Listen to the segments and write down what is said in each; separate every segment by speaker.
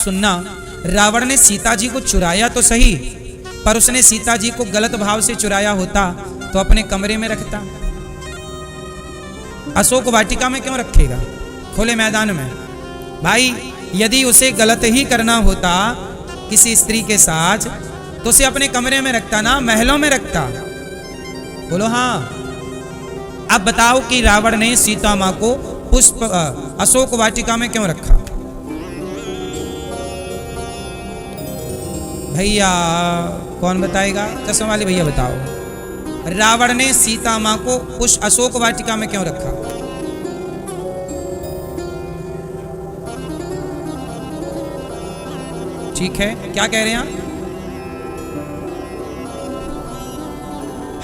Speaker 1: सुनना, रावण ने सीता जी को चुराया तो सही, पर उसने सीता जी को गलत भाव से चुराया होता तो अपने कमरे में रखता। अशोक वाटिका में क्यों रखेगा, खुले मैदान में? भाई यदि उसे गलत ही करना होता किसी स्त्री के साथ तो उसे अपने कमरे में रखता ना, महलों में रखता। बोलो हाँ। अब बताओ कि रावण ने सीता मां को अशोक वाटिका में क्यों रखा? भैया कौन बताएगा? चश्मा वाले भैया बताओ, रावण ने सीता मां को उस अशोक वाटिका में क्यों रखा? ठीक है, क्या कह रहे हैं आप?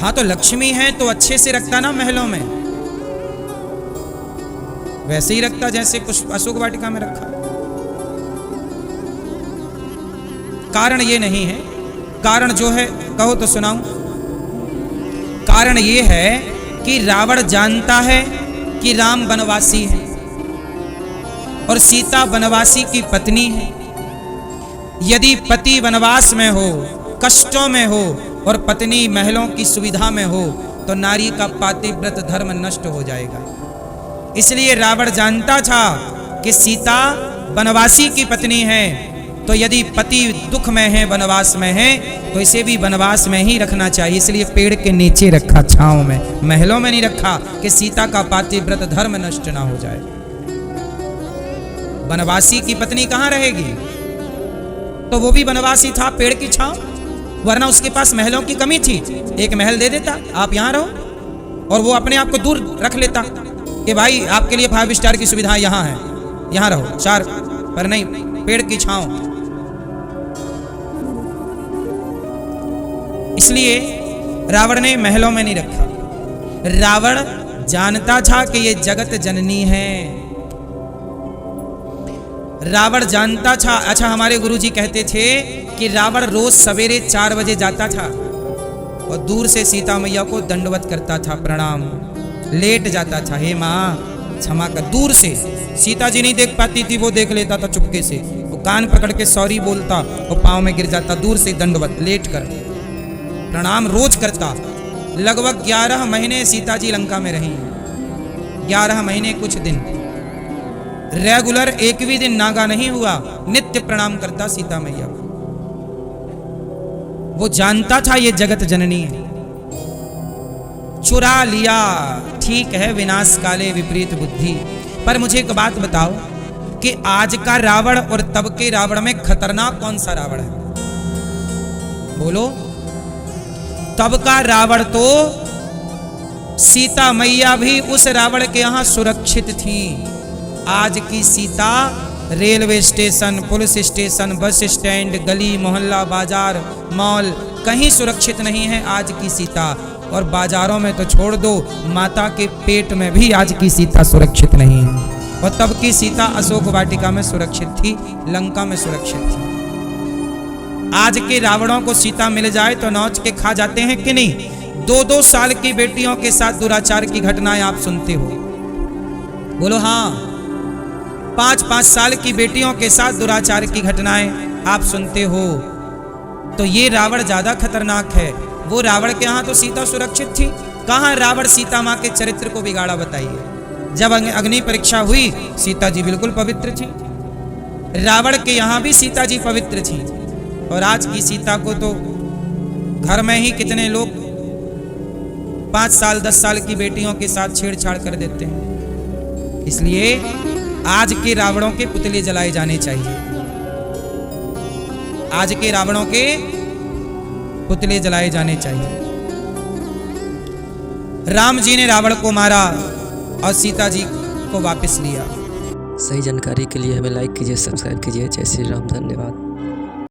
Speaker 1: हाँ तो लक्ष्मी है तो अच्छे से रखता ना महलों में, वैसे ही रखता जैसे अशोक वाटिका में रखा। कारण ये नहीं है, कारण जो है कहो तो सुनाऊं। कारण ये है कि रावण जानता है कि राम वनवासी है और सीता वनवासी की पत्नी है। यदि पति वनवास में हो, कष्टों में हो और पत्नी महलों की सुविधा में हो तो नारी का पातिव्रत धर्म नष्ट हो जाएगा। इसलिए रावण जानता था कि सीता वनवासी की पत्नी है, तो यदि पति दुख में है, वनवास में है, तो इसे भी वनवास में ही रखना चाहिए। इसलिए पेड़ के नीचे रखा, छांव में, महलों में नहीं रखा कि सीता का पातिव्रत धर्म नष्ट ना हो जाए। वनवासी की पत्नी कहां रहेगी? तो वो भी वनवासी था, पेड़ की छांव, वरना उसके पास महलों की कमी थी। एक महल दे देता, आप यहां रहो, और वो अपने आप को दूर रख लेता कि भाई आपके लिए 5 स्टार की सुविधा यहां है, यहां रहो 4, पर नहीं, पेड़ की छांव। इसलिए रावण ने महलों में नहीं रखा। रावण जानता था कि ये जगत जननी है। रावण जानता था। अच्छा, हमारे गुरुजी कहते थे कि रावण रोज सवेरे 4 बजे जाता था और दूर से सीता मैया को दंडवत करता था, प्रणाम, लेट जाता था, हे माँ क्षमा कर। दूर से सीता जी नहीं देख पाती थी, वो देख लेता था चुपके से, वो कान पकड़ के सॉरी बोलता और पाँव में गिर जाता, दूर से दंडवत, लेट कर प्रणाम रोज करता। लगभग 11 महीने सीता जी लंका में रही, 11 महीने कुछ दिन, रेगुलर एक भी दिन नागा नहीं हुआ, नित्य प्रणाम करता सीता मैया। वो जानता था ये जगत जननी है। चुरा लिया, ठीक है, विनाश काले विपरीत बुद्धि। पर मुझे एक बात बताओ कि आज का रावण और तब के रावण में खतरनाक कौन सा रावण है? बोलो। तब का रावण तो सीता मैया भी उस रावण के यहां सुरक्षित थी। आज की Sita railway station, police station, bus stand, गली मोहल्ला, बाजार, मॉल, कहीं सुरक्षित नहीं है आज की सीता। और बाजारों में तो छोड़ दो, माता के पेट में भी आज की सीता सुरक्षित नहीं है। और तब की सीता अशोक वाटिका में सुरक्षित थी, लंका में सुरक्षित थी। आज के रावणों को सीता मिल जाए तो नौच के खा जाते हैं कि नहीं? 2-2 साल की बेटियों के साथ दुराचार की घटनाएं आप सुनते हो, बोलो हाँ। 5-5 साल की बेटियों के साथ दुराचार की घटनाएं आप सुनते हो। तो ये रावण ज्यादा खतरनाक है। वो रावण के यहाँ तो सीता सुरक्षित थी, कहाँ रावण सीता माँ के चरित्र को बिगाड़ा बताइए। जब अग्नि परीक्षा हुई, सीता जी बिल्कुल पवित्र थी। रावण के यहाँ भी सीता जी पवित्र थी, और आज की सीता को तो घर में ही कितने लोग 5 साल 10 साल की बेटियों के साथ छेड़छाड़ कर देते हैं। इसलिए आज के रावणों के पुतले जलाए जाने चाहिए। आज के रावणों के पुतले जलाए जाने चाहिए। राम जी ने रावण को मारा और सीता जी को वापस लिया।
Speaker 2: सही जानकारी के लिए हमें लाइक कीजिए, सब्सक्राइब कीजिए। जय श्री राम, धन्यवाद।